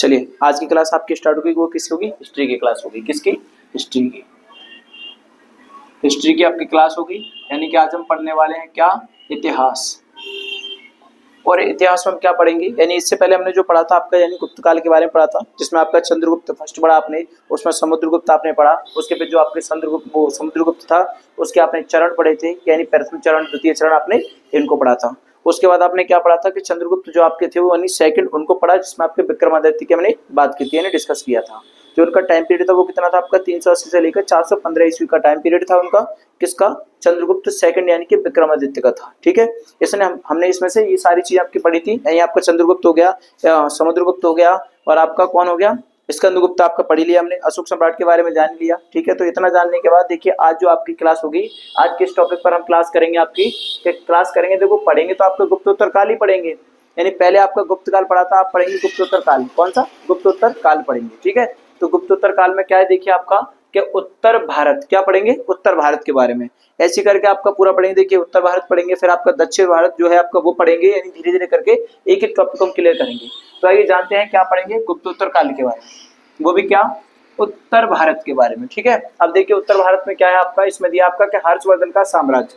चलिए आज की क्लास आपकी स्टार्ट होगी, वो किसकी होगी? हिस्ट्री की क्लास होगी। किसकी? हिस्ट्री की। हिस्ट्री की आपकी क्लास होगी, यानी कि आज हम पढ़ने वाले हैं क्या? इतिहास। और इतिहास में हम क्या पढ़ेंगे, यानी इससे पहले हमने जो पढ़ा था आपका, यानी गुप्त काल के बारे में पढ़ा था, जिसमें आपका चंद्रगुप्त फर्स्ट पढ़ा आपने, उसमें समुद्रगुप्त आपने पढ़ा, उसके फिर जो आपके समुद्रगुप्त था उसके आपने चरण पढ़े थे, यानी प्रथम चरण द्वितीय चरण आपने इनको पढ़ा था। उसके बाद आपने क्या पढ़ा था कि चंद्रगुप्त जो आपके थे वो यानी सेकंड उनको पढ़ा, जिसमें आपके विक्रमादित्य की हमने बात की थी, यानी डिस्कस किया था। जो उनका टाइम पीरियड था वो कितना था आपका? 380 से लेकर 415 ईस्वी का टाइम पीरियड था उनका। किसका? चंद्रगुप्त सेकंड यानी कि विक्रमादित्य का था। ठीक है, इसने हमने इसमें से ये सारी चीज आपकी पढ़ी थी। यही आपका चंद्रगुप्त हो गया, समुद्रगुप्त हो गया, और आपका कौन हो गया? स्कंदगुप्त आपका पढ़ी लिया हमने, अशोक सम्राट के बारे में जान लिया। ठीक है, तो इतना जानने के बाद देखिए आज जो आपकी क्लास होगी, आज किस टॉपिक पर हम क्लास करेंगे आपकी? क्लास करेंगे, देखो पढ़ेंगे तो आपका गुप्तोत्तर काल ही पढ़ेंगे, यानी पहले आपका गुप्त काल पढ़ा था, आप पढ़ेंगे गुप्तोत्तर काल। कौन सा? गुप्तोत्तर काल पढ़ेंगे। ठीक है, तो गुप्तोत्तर काल में क्या है देखिए आपका कि उत्तर भारत, क्या पढ़ेंगे? उत्तर भारत के बारे में। ऐसे करके आपका पूरा पढ़ेंगे। देखिए उत्तर भारत पढ़ेंगे, फिर आपका दक्षिण भारत जो है आपका वो पढ़ेंगे, यानी धीरे धीरे करके एक एक टॉपिक हम क्लियर करेंगे। तो आइए जानते हैं क्या पढ़ेंगे गुप्तोत्तर काल के बारे में, वो भी क्या? उत्तर भारत के बारे में। ठीक है, अब देखिए उत्तर भारत में क्या है आपका, इसमें दिया आपका कि हर्षवर्धन का साम्राज्य,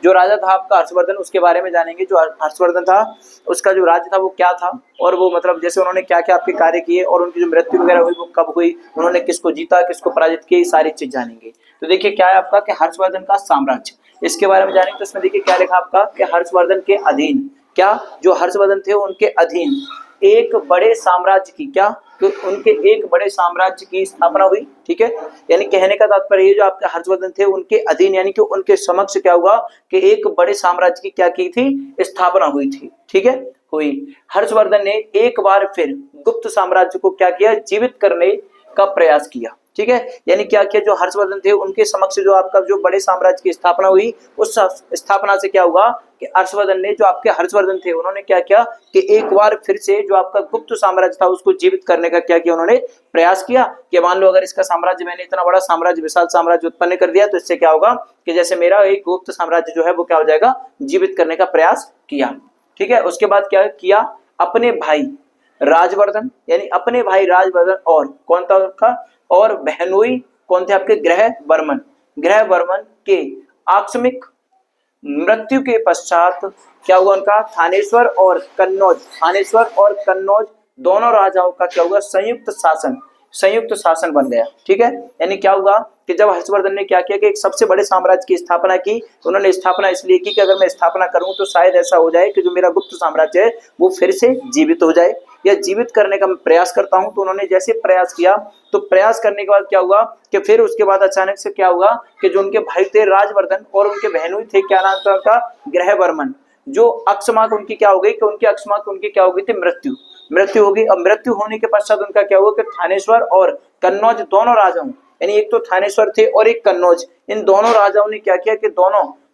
जो राजा था आपका हर्षवर्धन, उसके बारे में जानेंगे। जो हर्षवर्धन था उसका जो राज्य था वो क्या था, और वो मतलब जैसे उन्होंने क्या क्या आपके कार्य किए, और उनकी जो मृत्यु वगैरह हुई वो कब हुई, उन्होंने किसको जीता, किसको पराजित किया, ये सारी चीज जानेंगे। तो देखिए क्या है आपका कि हर्षवर्धन का साम्राज्य, इसके बारे में जानेंगे। तो इसमें देखिए क्या लिखा आपका कि हर्षवर्धन के अधीन, क्या जो हर्षवर्धन थे उनके अधीन एक बड़े साम्राज्य की, क्या तो उनके एक बड़े साम्राज्य की स्थापना हुई। ठीक है, यानी कहने का तात्पर्य ये जो आपके हर्षवर्धन थे उनके अधीन, यानी कि उनके समक्ष क्या हुआ कि एक बड़े साम्राज्य की क्या की थी? स्थापना हुई थी। ठीक है, हुई। हर्षवर्धन ने एक बार फिर गुप्त साम्राज्य को क्या किया? जीवित करने का प्रयास किया। ठीक है, यानी क्या किया? जो हर्षवर्धन थे उनके समक्ष जो आपका जो बड़े साम्राज्य की स्थापना हुई, उस स्थापना से क्या हुआ कि हर्षवर्धन ने, जो आपके हर्षवर्धन थे, उन्होंने क्या किया कि एक बार फिर से जो आपका गुप्त साम्राज्य था उसको जीवित करने का क्या किया? उन्होंने प्रयास किया कि मान लो अगर इसका साम्राज्य, मैंने इतना बड़ा साम्राज्य, विशाल साम्राज्य उत्पन्न कर दिया, तो इससे क्या होगा कि जैसे मेरा एक गुप्त साम्राज्य जो है वो क्या हो जाएगा? जीवित करने का प्रयास किया। ठीक है, उसके बाद क्या किया? अपने भाई राजवर्धन, यानी अपने भाई राजवर्धन, और कौन था उनका? और बहनोई कौन थे आपके? ग्रहवर्मन। ग्रहवर्मन के आकस्मिक मृत्यु के पश्चात क्या हुआ? उनका थानेश्वर और कन्नौज, थानेश्वर और कन्नौज दोनों राजाओं का क्या हुआ? संयुक्त शासन बन गया। ठीक है, यानी क्या हुआ कि जब हर्षवर्धन ने क्या किया कि एक सबसे बड़े साम्राज्य की स्थापना की, तो उन्होंने स्थापना इसलिए की कि अगर मैं स्थापना करूं तो शायद ऐसा हो जाए कि जो मेरा गुप्त साम्राज्य है वो फिर से जीवित हो जाए, या जीवित करने का मैं प्रयास करता हूं। तो उन्होंने जैसे प्रयास किया, तो प्रयास करने के बाद क्या हुआ कि फिर उसके बाद अचानक से क्या हुआ कि जो उनके भाई थे राजवर्धन और उनके बहनोई थे, क्या नाम था उनका? ग्रहवर्मन, जो अकस्मात उनकी क्या हो गई कि उनकी अकस्मात उनकी क्या हो गई थी? मृत्यु हो गई। अब मृत्यु होने के पश्चात उनका क्या हुआ कि थानेश्वर और कन्नौज दोनों राजाओं, यानी एक तो थानेश्वर थे और एक कन्नौज, इन दोनों राजाओं ने क्या किया कि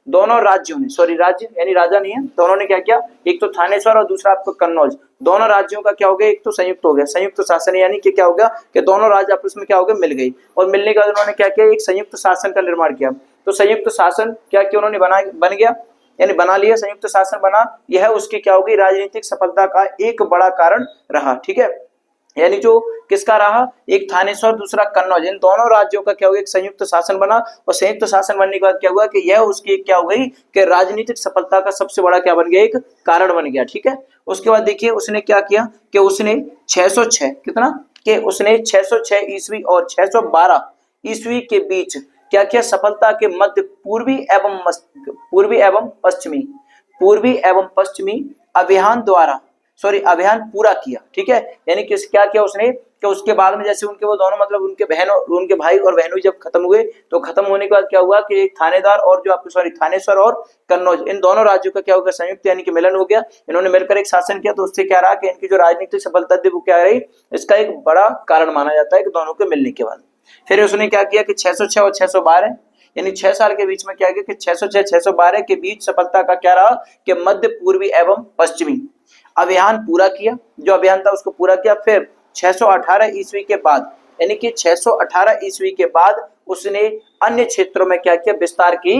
दोनों राज्यों ने, सॉरी राज्य यानी राजा नहीं है, दोनों ने क्या किया? एक तो थानेश्वर और दूसरा आपको कन्नौज, दोनों राज्यों का क्या हो गया? एक तो संयुक्त हो गया, संयुक्त शासन, यानी कि क्या हो गया कि दोनों राज्य आपस में क्या हो गए? मिल गई, और मिलने के बाद उन्होंने क्या किया? एक संयुक्त शासन का निर्माण किया। तो संयुक्त शासन क्या किया उन्होंने? बन गया, यानी बना लिया, संयुक्त शासन बना। यह उसकी क्या होगी? राजनीतिक सफलता का एक बड़ा कारण रहा। ठीक है, यानी जो किसका रहा? एक थानेश्वर, दूसरा कन्नौज, इन दोनों राज्यों का क्या हो गया? एक संयुक्त शासन बना, और संयुक्त शासन बनने के बाद क्या हुआ कि यह उसकी क्या हो गई कि राजनीतिक सफलता का सबसे बड़ा क्या बन गया? एक कारण बन गया। ठीक है, उसके बाद देखिए उसने क्या किया कि उसने 606 कितना कि उसने 606 ईस्वी और 612 ईस्वी के बीच क्या किया? सफलता के मध्य पूर्वी एवं पश्चिमी अभियान द्वारा अभियान पूरा किया। ठीक है, यानी कि क्या किया उसने कि उसके बाद में जैसे उनके वो दोनों मतलब उनके बहन और उनके भाई और बहनोई जब खत्म हुए, तो खत्म होने के बाद क्या हुआ कि एक थानेदार और जो आपके थानेश्वर और कन्नौज, इन दोनों राज्यों का क्या हो गया? संयुक्त यानी कि मिलन हो गया। इन्होंने मिलकर एक शासन किया, तो उससे क्या रहा कि इनकी जो राजनीतिक सफलता थी वो क्या रही? इसका एक बड़ा कारण माना जाता है कि दोनों के मिलने के बाद फिर उसने क्या किया कि 606 और 612 यानी 6 साल के बीच में क्या किया कि 606 612 के बीच सफलता का क्या रहा कि मध्य पूर्वी एवं पश्चिमी अभियान पूरा किया। जो अभियान था उसको पूरा किया। फिर 618 ईस्वी के बाद, यानी कि 618 ईस्वी के बाद उसने अन्य क्षेत्रों में क्या किया? विस्तार की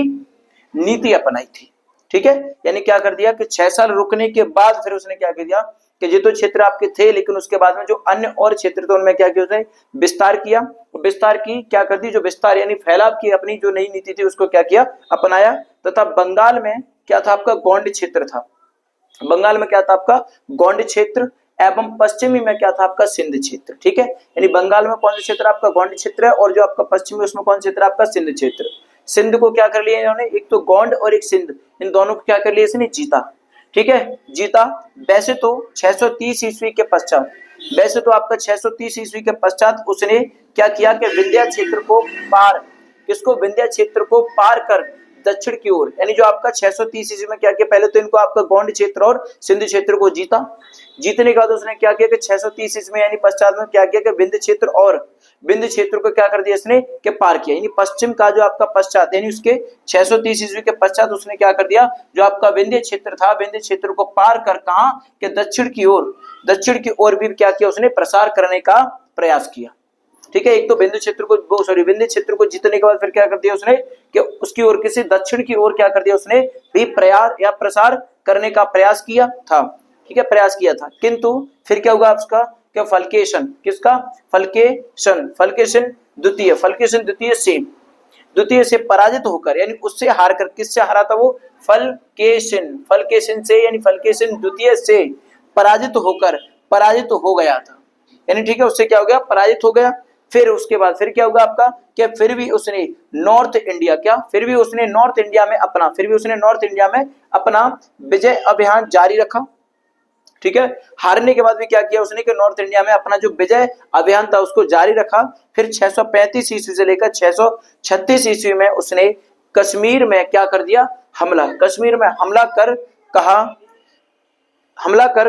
नीति अपनाई थी। ठीक है, यानी क्या कर दिया कि 6 साल रुकने के बाद फिर उसने क्या कर दिया कि ये तो क्षेत्र आपके थे, लेकिन उसके बाद में जो अन्य और क्षेत्र थे उनमें क्या किया उसने विस्तार किया। विस्तार की क्या कर दी, जो विस्तार यानी फैलाव की अपनी जो नई नीति थी उसको क्या किया, अपनाया। तथा बंगाल में क्या था आपका, गौंड क्षेत्र था। बंगाल में क्या था आपका, गौंड क्षेत्र, एवं पश्चिमी में क्या था आपका, सिंध क्षेत्र। ठीक है, यानी बंगाल में कौन सा क्षेत्र आपका, गौंड क्षेत्र है, और जो आपका पश्चिमी उसमें कौन सा क्षेत्र आपका, सिंध क्षेत्र। सिंध को क्या कर लिया इन्होंने, एक तो गौंड और एक सिंध, इन दोनों को क्या कर लिया इसने, जीता। ठीक है, जीता। वैसे तो 630 ईस्वी के पश्चात, वैसे तो आपका 630 ईस्वी के पश्चात उसने क्या किया कि विंध्य क्षेत्र को पार, किसको, विंध्य क्षेत्र को पार कर दक्षिण की ओर, यानी जो आपका 630 ईस्वी में क्या किया, पहले तो इनको आपका गौंड क्षेत्र और सिंध क्षेत्र को जीता। जीतने के बाद उसने क्या किया कि 630 ईस्वी में यानी पश्चात में क्या किया कि विंध्य क्षेत्र और विंध्य क्षेत्र को क्या कर दिया इसने कि पार किया, यानी पश्चिम का जो आपका पश्चात, यानी उसके 630 ईस्वी के पश्चात उसने क्या कर दिया, जो आपका विंध्य क्षेत्र था, विंध्य क्षेत्र को पार कर कहां कि दक्षिण की ओर, दक्षिण की ओर भी क्या किया उसने, प्रसार करने का प्रयास किया। ठीक है, एक तो विंध्य क्षेत्र को विंध्य क्षेत्र को जीतने के बाद फिर क्या कर दिया उसने कि उसकी ओर किसी दक्षिण की ओर क्या कर दिया उसने भी प्रयास या प्रसार करने का प्रयास किया था। ठीक है, प्रयास किया था, किंतु फिर क्या हुआ उसका क्या, फलकेशन, किसका, फलकेशन, फलकेशन द्वितीय से पराजित होकर, यानी उससे हार कर, किससे हारा था वो, फलकेशन, फलकेशन से, यानी फलकेशन द्वितीय से पराजित होकर, पराजित हो गया था, यानी ठीक है, उससे क्या हो गया, पराजित हो गया। फिर उसके बाद फिर क्या होगा आपका कि फिर भी उसने नॉर्थ इंडिया क्या, फिर भी उसने नॉर्थ इंडिया में अपना, फिर भी उसने नॉर्थ इंडिया में अपना विजय अभियान जारी रखा। ठीक है, हारने के बाद भी क्या किया उसने कि नॉर्थ इंडिया में अपना जो विजय अभियान था उसको जारी रखा। फिर 635 ईस्वी से लेकर 636 ईस्वी में उसने कश्मीर में क्या कर दिया, हमला, कश्मीर में हमला कर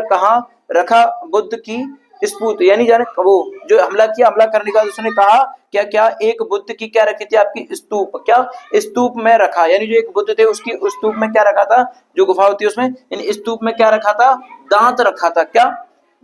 कहा रखा बुद्ध की स्तूप, यानी जाने वो जो हमला किया, हमला करने के बाद उसने कहा क्या क्या, एक बुद्ध की क्या रखी थी आपकी स्तूप, क्या स्तूप में रखा, यानी जो एक बुद्ध थे उसकी स्तूप में क्या रखा था, जो गुफा होती है उसमें, इन स्तूप में क्या रखा था, दांत रखा था, क्या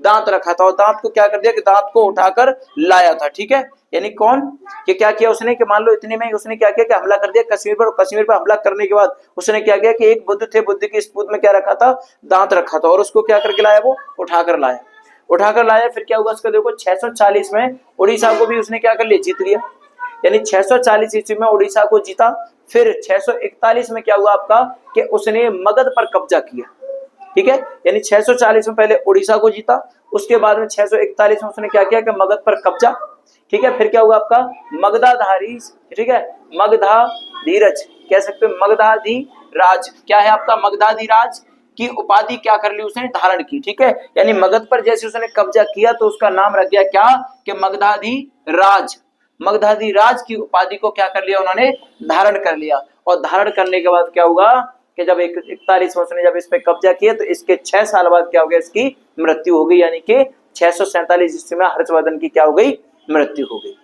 दांत रखा था, और दांत को क्या कर दिया कि दांत को उठाकर लाया था। ठीक है, यानी कौन कि क्या किया उसने कि मान लो इतने में उसने क्या किया कि हमला कर दिया कश्मीर पर, कश्मीर पर हमला करने के बाद उसने क्या किया कि एक बुद्ध थे, बुद्ध की स्तूप में क्या रखा था, दांत रखा था, और उसको क्या करके लाया, वो उठाकर लाया। फिर क्या हुआ उसका देखो, 640 में उड़ीसा को भी उसने क्या कर लिया, जीत लिया, यानी 640 ईस्वी में उड़ीसा को जीता। फिर 641 में क्या हुआ आपका कि उसने मगध पर कब्जा किया। ठीक है, यानी 640 में पहले उड़ीसा को जीता, उसके बाद में 641 में उसने क्या किया कि मगध पर कब्जा। ठीक है, फिर क्या हुआ आपका मगधाधारी, ठीक है, मगधाधीरज कह सकते हैं, मगधाधिराज क्या है आपका, मगधाधिराज की उपाधि क्या कर ली उसने, धारण की। ठीक है, यानी मगध पर जैसे उसने कब्जा किया तो उसका नाम रख गया क्या कि मगधाधिराज, मगधाधिराज की उपाधि को क्या कर लिया उन्होंने, धारण कर लिया। और धारण करने के बाद क्या हुआ कि जब 41 वर्ष ने जब इस पे कब्जा किया तो इसके 6 साल बाद क्या हो गया, इसकी मृत्यु हो गई, यानी कि 647 ईस्वी में हर्षवर्धन की क्या हो गई, मृत्यु हो गई।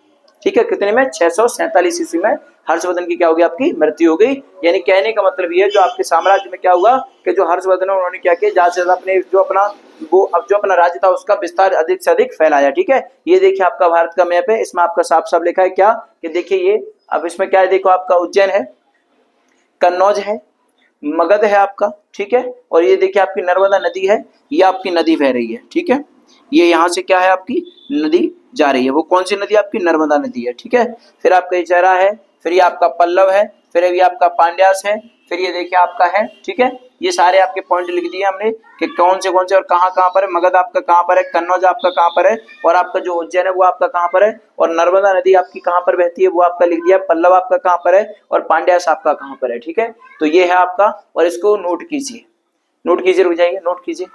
ठीक है, कितने में, 647 ईस्वी में हर्षवर्धन की क्या हो गई, आपकी मृत्यु हो गई। यानी कहने का मतलब ये है जो आपके साम्राज्य में क्या हुआ कि जो हर्षवर्धन उन्होंने क्या किया, ज्यादा से ज्यादा अपने जो अपना राज्य था उसका विस्तार अधिक से अधिक फैलाया। ठीक है, ये देखिए आपका भारत का मैप है, इसमें आपका साफ साफ लिखा है क्या कि देखिए ये, अब इसमें क्या है देखो, आपका उज्जैन है, कन्नौज है, मगध है आपका। ठीक है, और ये देखिए आपकी नर्मदा नदी है, ये आपकी नदी बह रही है। ठीक है, ये यहाँ से क्या है आपकी नदी जा रही है, वो कौन सी नदी, आपकी नर्मदा नदी है। ठीक है, फिर आपका ये चेहरा है, फिर ये आपका पल्लव है, फिर ये आपका पांड्यास है, फिर ये देखिए आपका है। ठीक है, ये सारे आपके पॉइंट लिख दिए हमने कि कौन से और कहाँ कहाँ पर है, मगध आपका कहाँ पर है, कन्नौज आपका कहाँ पर है, और आपका जो उज्जैन है वो आपका कहाँ पर है, और नर्मदा नदी आपकी कहाँ पर बहती है वो आपका लिख दिया, पल्लव आपका कहाँ पर है, और पांड्यास आपका कहाँ पर है। ठीक है, तो ये है आपका, और इसको नोट कीजिए, रुक जाइए, नोट कीजिए।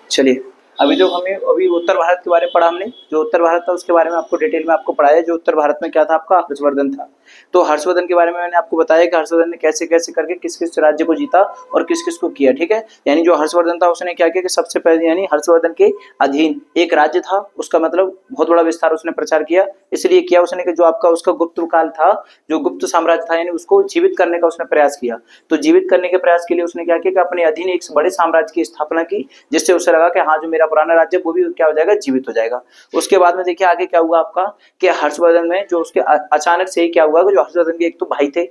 चलिए, अभी जो हमें अभी उत्तर भारत के बारे में पढ़ा हमने, जो उत्तर भारत था उसके बारे में आपको डिटेल में आपको पढ़ाया, जो उत्तर भारत में क्या था आपका हर्षवर्धन था। तो हर्षवर्धन के बारे में मैंने आपको बताया कि हर्षवर्धन ने कैसे कैसे करके किस किस राज्य को जीता और किस किस को किया। ठीक है, यानी जो हर्षवर्धन था उसने क्या किया कि सबसे पहले यानी हर्षवर्धन के अधीन एक राज्य था, उसका मतलब बहुत बड़ा विस्तार उसने प्रचार किया, इसलिए किया उसने कि जो आपका उसका गुप्त काल था, जो गुप्त साम्राज्य था, यानी उसको जीवित करने का उसने प्रयास किया। तो जीवित करने के प्रयास के लिए उसने क्या किया कि अपने अधीन एक बड़े साम्राज्य की स्थापना की, जिससे उसे लगा कि हाँ जो मेरा पुराना राज्य वो भी क्या हो जाएगा, जीवित हो जाएगा। उसके बाद में देखिए आगे क्या हुआ आपका कि हर्षवर्धन में जो उसके अचानक से ही क्या हुआ कि जो हर्षवर्धन के एक तो भाई थे,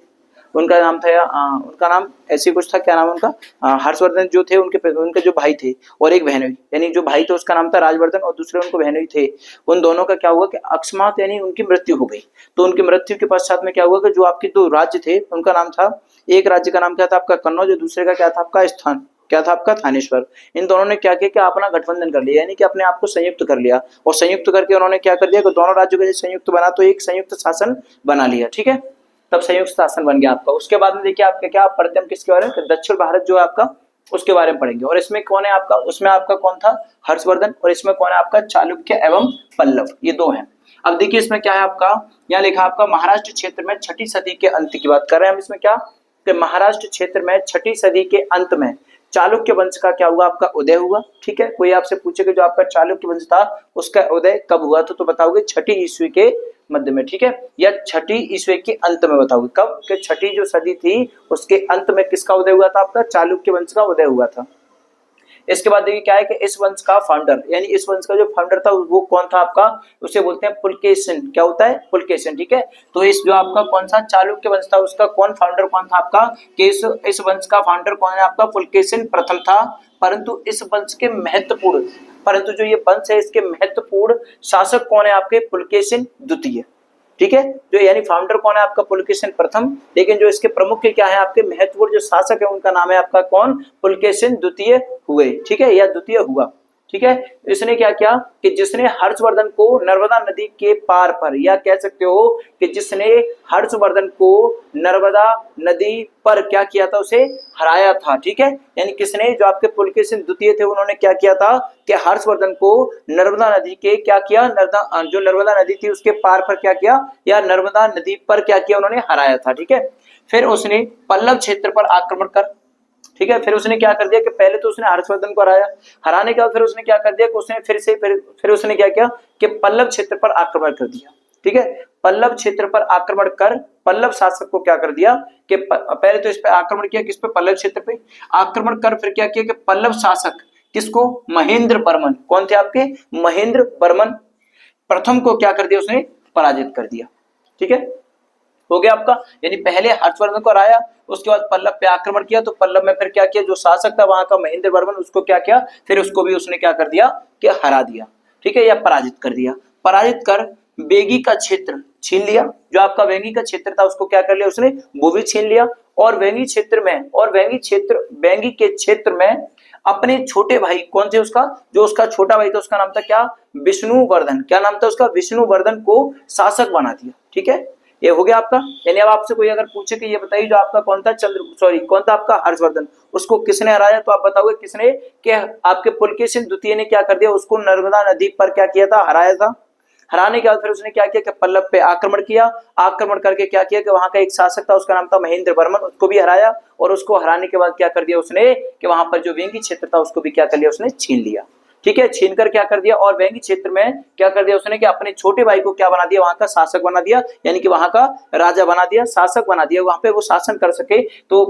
उनका नाम था उनका नाम ऐसे कुछ था, क्या नाम उनका, हर्षवर्धन जो थे उनके जो भाई थे और एक बहन हुई, यानी जो भाई थे उसका नाम था राजवर्धन और दूसरे उनको बहन हुई थे। उन दोनों का क्या हुआ कि अकस्मात यानी उनकी मृत्यु हो गई। तो उनकी मृत्यु के पश्चात में क्या हुआ कि जो आपके दो राज्य थे उनका नाम था, एक राज्य का नाम क्या था आपका कन्नौज और दूसरे का क्या था आपका स्थान, क्या था आपका थानेश्वर। इन दोनों ने क्या किया कि अपना गठबंधन कर लिया, यानी कि अपने आप को संयुक्त कर लिया और संयुक्त करके उन्होंने क्या कर दिया कि दोनों राज्यों का संयुक्त बना तो एक संयुक्त शासन बना लिया। ठीक है, तब संयुक्त शासन बन गया आपका। उसके बाद में देखिए आपके क्या पढ़ते हम किसके बारे में, दक्षिण भारत जो है आपका उसके बारे में पढ़ेंगे। और इसमें कौन है आपका, उसमें आपका कौन था हर्षवर्धन और इसमें कौन है आपका चालुक्य एवं पल्लव, ये दो हैं। अब देखिए इसमें क्या है आपका, यहाँ लिखा आपका महाराष्ट्र क्षेत्र में 6ठी सदी के अंत की बात कर रहे हैं हम। इसमें क्या कि महाराष्ट्र क्षेत्र में 6ठी सदी के अंत में चालुक्य वंश का क्या हुआ आपका उदय हुआ। ठीक है, कोई आपसे पूछे कि जो आपका चालुक्य वंश था उसका उदय कब हुआ तो बताओगे 6ठी ईस्वी के मध्य में। ठीक है, या 6ठी ईस्वी के अंत में बताओगे कब कि 6ठी जो सदी थी उसके अंत में किसका उदय हुआ था आपका चालुक्य वंश का उदय हुआ था। इसके बाद देखिए क्या है कि इस वंश का फाउंडर, यानी इस वंश का जो फाउंडर था वो कौन था आपका, उसे बोलते हैं पुलकेशिन। क्या होता है पुलकेशिन। ठीक है, तो इस जो आपका कौन सा चालुक्य वंश था उसका कौन फाउंडर कौन था आपका, कि इस वंश का फाउंडर कौन है आपका पुलकेशिन प्रथम था। परंतु इस वंश के महत्वपूर्ण, परंतु जो ये वंश है इसके महत्वपूर्ण शासक कौन है आपके, पुलकेशिन द्वितीय। ठीक है, जो यानी फाउंडर कौन है आपका पुलकेशिन प्रथम, लेकिन जो इसके प्रमुख के क्या है आपके महत्वपूर्ण जो शासक है उनका नाम है आपका कौन, पुलकेशिन द्वितीय हुए। ठीक है, या द्वितीय हुआ। ठीक है, इसने क्या किया कि जिसने हर्षवर्धन को नर्मदा नदी के पार पर, या कह सकते हो कि जिसने हर्षवर्धन को नर्मदा नदी पर क्या किया था, उसे हराया था। ठीक है, यानी किसने, जो आपके पुलकेशिन द्वितीय थे उन्होंने क्या किया था कि हर्षवर्धन को नर्मदा नदी के क्या किया, जो नर्मदा नदी थी उसके पार पर क्या किया, या नर्मदा नदी पर क्या किया उन्होंने हराया था। ठीक है, फिर उसने पल्लव क्षेत्र पर आक्रमण कर, ठीक है, फिर उसने क्या कर दिया कि पहले तो उसने हर्षवर्धन को हराया, हराने के बाद फिर उसने क्या कर दिया कि उसने फिर उसने क्या किया कि पल्लव क्षेत्र पर आक्रमण कर दिया। ठीक है, पल्लव क्षेत्र पर आक्रमण कर पल्लव शासक को क्या कर दिया कि पहले तो इस पे आक्रमण किया, किस पे, पल्लव क्षेत्र पे आक्रमण कर फिर क्या किया कि पल्लव शासक किसको, महेंद्र वर्मन, कौन थे आपके, महेंद्र वर्मन प्रथम को क्या कर दिया उसने पराजित कर दिया। ठीक है, हो गया आपका, यानी पहले हर्षवर्धन को हराया उसके बाद पल्लव पे आक्रमण किया, तो पल्लव में फिर क्या किया, जो शासक था वहां का महेंद्र वर्मन उसको क्या किया, फिर उसको भी उसने क्या कर दिया कि हरा दिया। ठीक है, या पराजित कर दिया। पराजित कर वेगी का क्षेत्र छीन लिया, जो आपका वेंगी का क्षेत्र था उसको क्या कर लिया उसने, वो भी छीन लिया। और वेंगी क्षेत्र में, और वेंगी के क्षेत्र में अपने छोटे भाई कौन थे उसका, जो उसका छोटा भाई था उसका नाम था क्या, विष्णुवर्धन। क्या नाम था उसका, विष्णुवर्धन को शासक बना दिया। ठीक है, ये हो गया आपका। यानी अब आपसे कोई अगर पूछे कि ये बताइए जो आपका कौन था कौन था आपका हर्षवर्धन, उसको किसने हराया, तो आप बताओगे किसने, कि आपके पुलकेशिन द्वितीय ने क्या कर दिया, उसको नर्मदा नदी पर क्या किया था, हराया था। हराने के बाद फिर उसने क्या किया कि पल्लव पे आक्रमण किया, आक्रमण करके क्या किया कि वहां का एक शासक था उसका नाम था महेंद्र वर्मन, उसको भी हराया। और उसको हराने के बाद क्या कर दिया उसने कि वहां पर जो वेंगी क्षेत्र था उसको भी क्या कर लिया उसने, छीन लिया। ठीक है, छीन कर क्या कर दिया, और वेंगी क्षेत्र में क्या कर दिया उसने कि अपने छोटे भाई को क्या बना दिया, वहां का शासक बना दिया, यानी कि वहां का राजा बना दिया, शासक बना दिया, वहां पे वो शासन कर सके। तो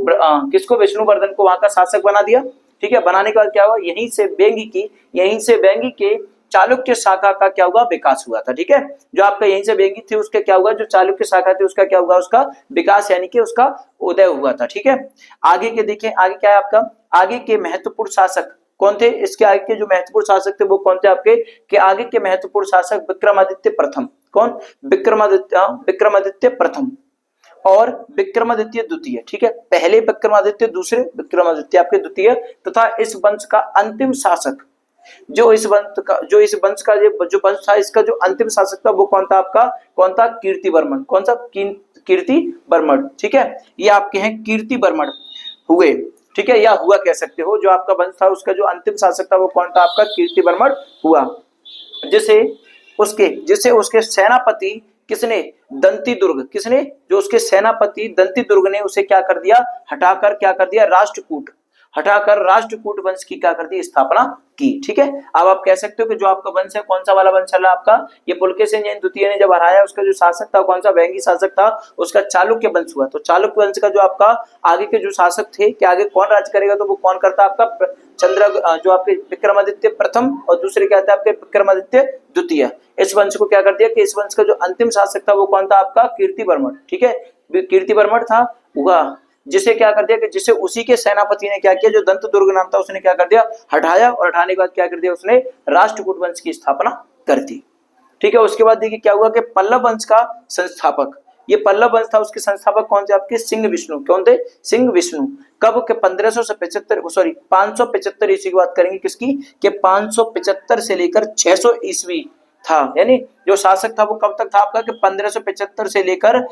किसको, विष्णुवर्धन को वहां का शासक बना दिया। ठीक है, बनाने के बाद क्या हुआ, यहीं से वेंगी के चालुक्य शाखा का क्या हुआ, विकास हुआ था। ठीक है, जो आपका यहीं से वेंगी थी उसके क्या हुआ, जो चालुक्य शाखा थी उसका क्या हुआ, उसका विकास यानी कि उसका उदय हुआ था। ठीक है, आगे के देखिए, आगे क्या है आपका, आगे के महत्वपूर्ण शासक कौन थे, इसके आगे के जो महत्वपूर्ण शासक थे वो कौन थे आपके, कि आगे के महत्वपूर्ण शासक विक्रमादित्य प्रथम, कौन, विक्रमादित्य प्रथम और विक्रमादित्य द्वितीय। ठीक है, पहले विक्रमादित्य, दूसरे विक्रमादित्य आपके द्वितीय, तथा इस वंश का अंतिम शासक, जो इस वंश का जो वंश था इसका जो अंतिम शासक था वो कौन था आपका, कौन था, कीर्तिवर्मन। कौन सा, कीर्तिवर्मन। ठीक है, ये आपके हैं कीर्तिवर्मन हुए। ठीक है, या हुआ कह सकते हो, जो आपका वंश था उसका जो अंतिम शासक था वो कौन था आपका, कीर्तिवर्मन हुआ, जिसे उसके सेनापति किसने, दंती दुर्ग, किसने, जो उसके सेनापति दंती दुर्ग ने उसे क्या कर दिया, हटाकर क्या कर दिया, राष्ट्रकूट वंश की क्या कर दी, स्थापना की। ठीक है, अब आप कह सकते हो कि जो आपका वंश है कौन सा वाला वंश चला आपका, ये पुलकेशिन द्वितीय ने जब हराया उसका जो शासक था कौन सा, वेंगी शासक था, उसका चालुक्य वंश हुआ। तो चालुक्य वंश का जो आपका आगे के जो शासक थे कि आगे कौन राज करेगा, तो वो कौन करता आपका जो आपके विक्रमादित्य प्रथम और दूसरे क्या था आपके विक्रमादित्य द्वितीय। इस वंश को क्या कर दिया कि इस वंश का जो अंतिम शासक था वो कौन था आपका, कीर्तिवर्मन। ठीक है, कीर्तिवर्मन था, हुआ, जिसे क्या कर दिया कि जिसे उसी के सेनापति ने क्या किया, जो दंत दुर्ग नाम था उसने क्या कर दिया, हटाया, और हटाने के बाद क्या कर दिया उसने, राष्ट्रकूट वंश की स्थापना कर दी। ठीक है, उसके बाद देखिए क्या हुआ कि पल्लव वंश का संस्थापक, ये पल्लव वंश था, उसके संस्थापक कौन थे आपके, सिंह विष्णु। कौन थे, सिंह विष्णु। कब के 575 ईस्वी की बात करेंगे, किसकी, कि 575 से लेकर 600 ईस्वी था, यानी जो शासक था वो कब तक था आपका, कि 1575 से लेकर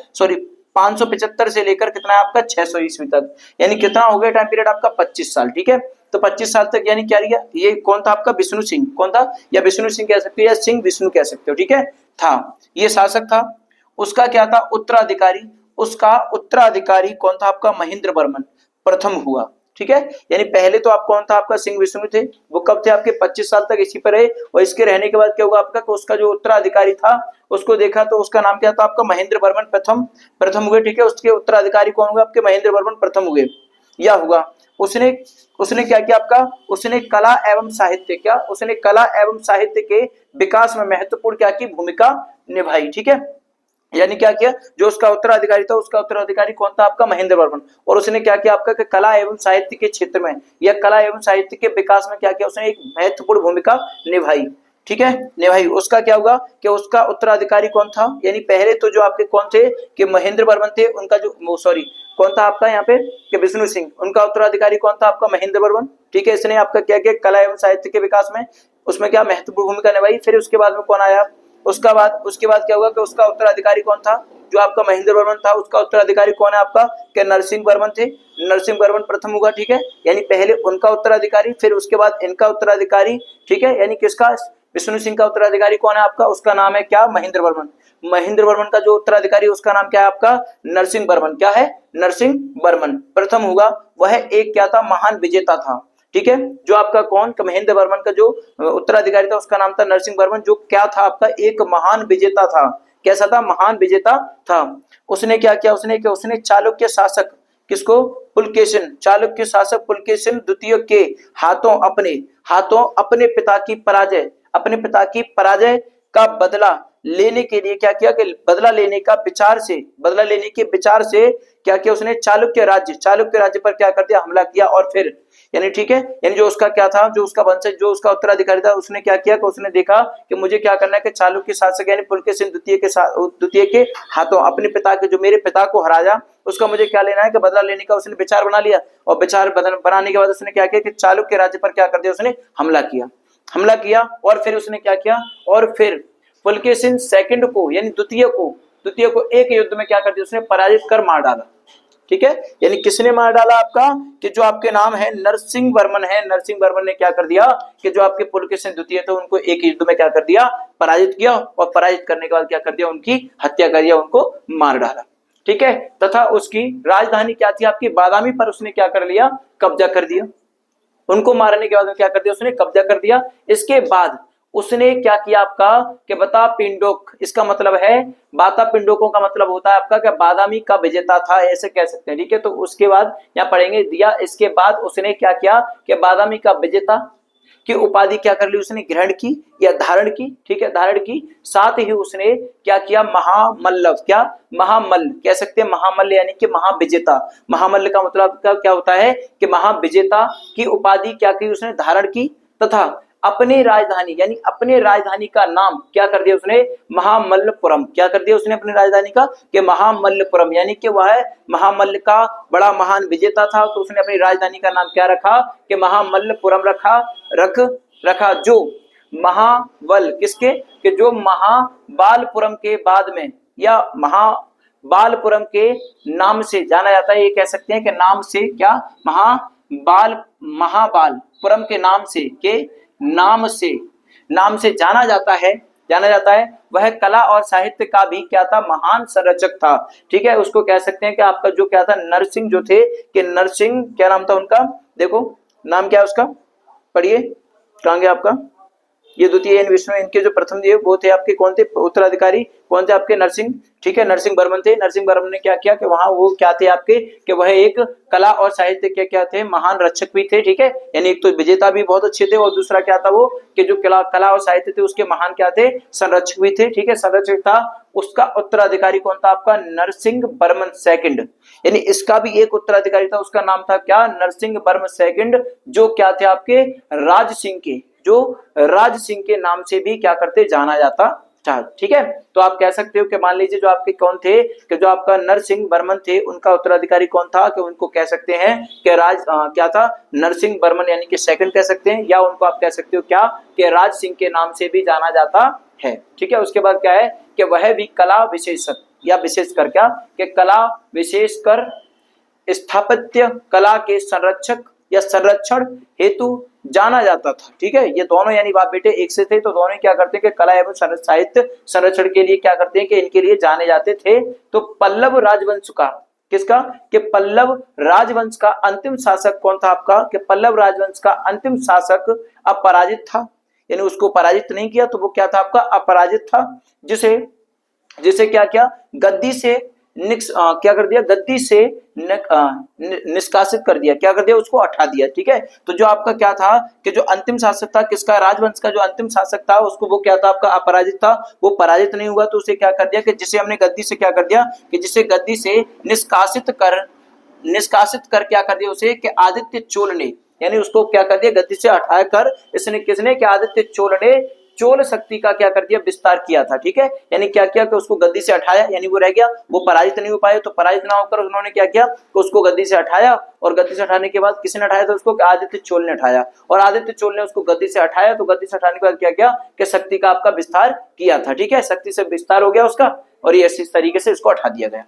575 से लेकर कितना है आपका, 600 ईस्वी तक, यानी कितना हो गया टाइम पीरियड आपका, 25 साल। ठीक है, तो 25 साल तक यानी क्या लिया, ये कौन था आपका, विष्णु सिंह। कौन था, या विष्णु सिंह कह सकते हो या सिंह विष्णु कह सकते हो। ठीक है, था, ये शासक था। उसका क्या था उत्तराधिकारी, उसका उत्तराधिकारी कौन था आपका, महेंद्र वर्मन प्रथम हुआ। ठीक है, यानी पहले तो आप कौन था आपका, सिंह विष्णु थे, वो कब थे आपके, 25 साल तक इसी पर रहे, और इसके रहने के बाद क्या होगा आपका, उसका जो उत्तराधिकारी था उसको देखा तो उसका नाम क्या था आपका, महेंद्र वर्मन प्रथम हुए। ठीक है, उसके उत्तराधिकारी कौन हुए आपके, महेंद्र वर्मन प्रथम हुए। या हुआ, उसने उसने क्या किया आपका, उसने कला एवं साहित्य, क्या उसने कला एवं साहित्य के विकास में महत्वपूर्ण क्या की भूमिका निभाई। ठीक है, यानी क्या किया, जो उसका उत्तराधिकारी था, उसका उत्तराधिकारी कौन था आपका, महेंद्र वर्मन, और उसने क्या किया आपका, कि कला एवं साहित्य के क्षेत्र में या कला एवं साहित्य के विकास में क्या किया, उसने एक महत्वपूर्ण भूमिका निभाई। ठीक है, निभाई। उसका क्या हुआ कि उसका उत्तराधिकारी कौन था, यानी पहले तो जो आपके कौन थे, कि महेंद्र वर्मन थे, उनका जो सॉरी कौन था आपका यहाँ पे, कि विष्णु सिंह, उनका उत्तराधिकारी कौन था आपका, महेंद्र वर्मन। ठीक है, इसने आपका क्या किया, कला एवं साहित्य के विकास में उसमें क्या महत्वपूर्ण भूमिका निभाई। फिर उसके बाद में कौन आया, उसके बाद क्या हुआ कि उसका उत्तराधिकारी कौन था, जो आपका महेंद्र वर्मन था, उसका उत्तराधिकारी कौन है आपका, कि नरसिंह वर्मन थे, नरसिंह वर्मन प्रथम हुआ। ठीक है, यानी पहले उनका उत्तराधिकारी, फिर उसके बाद इनका उत्तराधिकारी। ठीक है, यानी किसका, विष्णु सिंह का उत्तराधिकारी कौन है आपका, उसका नाम है क्या, महेंद्र वर्मन। महेंद्र वर्मन का जो उत्तराधिकारी उसका नाम क्या है आपका, नरसिंह वर्मन। क्या है, नरसिंह वर्मन प्रथम हुआ। वह एक क्या था, महान विजेता था। ठीक है, जो आपका कौन, महेंद्र वर्मन का जो उत्तराधिकारी था उसका नाम था नरसिंह वर्मन, जो क्या था आपका, एक महान विजेता था। कैसा था, महान विजेता था। उसने क्या किया, उसने चालुक्य शासक, किसको, पुलकेशिन, चालुक्य शासक पुलकेशिन द्वितीय के हाथों अपने पिता की पराजय का बदला लेने के लिए क्या किया, कि बदला लेने के विचार से क्या किया उसने, चालुक्य राज्य पर क्या कर दिया, हमला किया। और फिर यानी ठीक है, यानी जो उसका क्या था, जो उसका वंशज, जो उसका उत्तराधिकारी था, उसने क्या किया कि उसने देखा कि मुझे क्या करना है, कि चालुक्य शासक यानी पुलकेशिन द्वितीय के हाथों अपने पिता के, जो मेरे पिता को हराया, उसका मुझे क्या लेना है, कि बदला लेने का उसने विचार बना लिया। और विचार बनाने के बाद उसने क्या किया, कि चालुक्य राज्य पर क्या कर दिया, उसने हमला किया। और फिर उसने क्या किया, और फिर पुलकेशिन सेकंड को यानी द्वितीय को एक युद्ध में क्या कर दिया, उसने पराजित कर मार डाला। ठीक है, यानी किसने मार डाला आपका, कि जो आपके नाम है नरसिंह वर्मन ने क्या कर दिया, कि जो आपके पुलकेशिन द्वितीय थे उनको एक युद्ध में क्या कर दिया, पराजित किया। और पराजित करने के बाद क्या कर दिया, उनकी हत्या कर दिया, उनको मार डाला। ठीक है, तथा उसकी राजधानी क्या थी आपकी, बादामी पर उसने क्या कर लिया, कब्जा कर दिया। उनको मारने के बाद क्या कर दिया, उसने कब्जा कर दिया। इसके बाद उसने क्या किया आपका, कि बता पिंडोक, इसका मतलब है बाता पिंडोकों का मतलब होता है आपका, कि बादामी का विजेता था, ऐसे कह सकते हैं। ठीक है, तो उसके बाद यहाँ पढ़ेंगे दिया। इसके बाद उसने क्या किया, कि बादामी का विजेता की उपाधि क्या कर ली, उसने ग्रहण की या धारण की। ठीक है, धारण की। साथ ही उसने क्या किया, महामल्ल कह सकते हैं, महामल्ल यानी कि महाविजेता। महामल्ल का मतलब क्या होता है, कि महाविजेता की उपाधि क्या की उसने, धारण की। तथा अपने राजधानी का नाम क्या कर दिया उसने, महामल्लपुरम। क्या कर दिया उसने अपनी राजधानी का, कि महामल्लपुरम, यानी कि वह महामल्ल का बड़ा महान विजेता था, तो उसने अपनी राजधानी का नाम क्या रखा, कि महामल्लपुरम रखा। जो महाबल किसके, कि जो महाबालपुरम के बाद में या महाबालपुरम के नाम से जाना जाता है, ये कह सकते हैं कि नाम से क्या, महाबालपुरम के नाम से जाना जाता है। वह कला और साहित्य का भी क्या था, महान संरचक था। ठीक है, उसको कह सकते हैं कि आपका जो क्या था, नरसिंह जो थे, कि नरसिंह क्या नाम था उनका, देखो नाम क्या है उसका, पढ़िए, कहां गया आपका, ये द्वितीय एन विष्णु, इनके जो प्रथम दिए वो थे आपके कौन थे उत्तराधिकारी, कौन थे आपके नरसिंह, ठीक है, नरसिंह वर्मन थे। नरसिंह वर्मन ने क्या किया कि वहां वो क्या थे आपके कि वह एक कला और साहित्य के क्या थे, महान रक्षक भी थे, ठीक है, यानी एक तो विजेता भी बहुत अच्छे थे और दूसरा क्या था वो कि जो कला और साहित्य थे उसके महान क्या थे, संरक्षक भी थे, ठीक है, संरक्षक था। उसका उत्तराधिकारी कौन था आपका, नरसिंह वर्मन सेकंड, यानी इसका भी एक उत्तराधिकारी था, उसका नाम था क्या, नरसिंह वर्मन सेकंड, जो क्या थे आपके राज सिंह के, जो राज सिंह के नाम से भी क्या करते जाना जाता था, ठीक है। तो आप कह सकते हो कि मान लीजिए जो आपके कौन थे कि जो आपका नरसिंह वर्मन थे उनका उत्तराधिकारी कौन था, कि उनको कह सकते हैं कि क्या था, नरसिंह वर्मन यानी कि सेकंड कह सकते हैं, या उनको आप कह सकते हो क्या कि राज सिंह के नाम से भी जाना जाता है, ठीक है। उसके बाद क्या है कि वह भी कला विशेषक या विशेषकर क्या कि कला विशेषकर स्थापत्य कला के संरक्षक या संरक्षण हेतु जाना जाता था, ठीक है। ये दोनों यानी बाप बेटे एक से थे, तो दोनों क्या करते हैं कि कला एवं साहित्य संरक्षण के लिए क्या करते हैं कि इनके लिए जाने जाते थे। तो पल्लव राजवंश का, किसका, कि पल्लव राजवंश का अंतिम शासक कौन था आपका, कि पल्लव राजवंश का अंतिम शासक अपराजित था, यानी उसको पराजित नहीं किया तो वो क्या था आपका अपराजित था, जिसे जिसे क्या किया, गद्दी से क्या कर दिया, गद्दी से निष्कासित कर दिया, क्या कर दिया, उसको हटा दिया, ठीक है। तो जो आपका क्या था कि जो अंतिम शासक था किसका, राजवंश का जो अंतिम शासक था उसको वो क्या था आपका अपराजित था, वो पराजित नहीं हुआ तो उसे क्या कर दिया कि जिसे हमने गद्दी से क्या कर दिया कि जिसे गद्दी से निष्कासित कर क्या कर दिया उसे कि आदित्य चोल ने, यानी उसको क्या कर दिया गद्दी से हटा कर इसने किसने कि आदित्य चोल ने चोल शक्ति का क्या कर दिया विस्तार किया था, ठीक है। यानी क्या किया कि उसको गद्दी से हटाया, यानी वो रह गया, वो पराजित नहीं हो पाए, तो पराजित ना होकर उन्होंने क्या किया कि उसको गद्दी से हटाया, और गद्दी से हटाने के बाद किसने हटाया था उसको, आदित्य चोल ने हटाया, और आदित्य चोल ने उसको गद्दी से हटाया, तो गद्दी से हटाने के बाद क्या किया कि शक्ति का आपका विस्तार किया था, ठीक है, शक्ति से विस्तार हो गया उसका, और ये इस तरीके से इसको हटा दिया गया।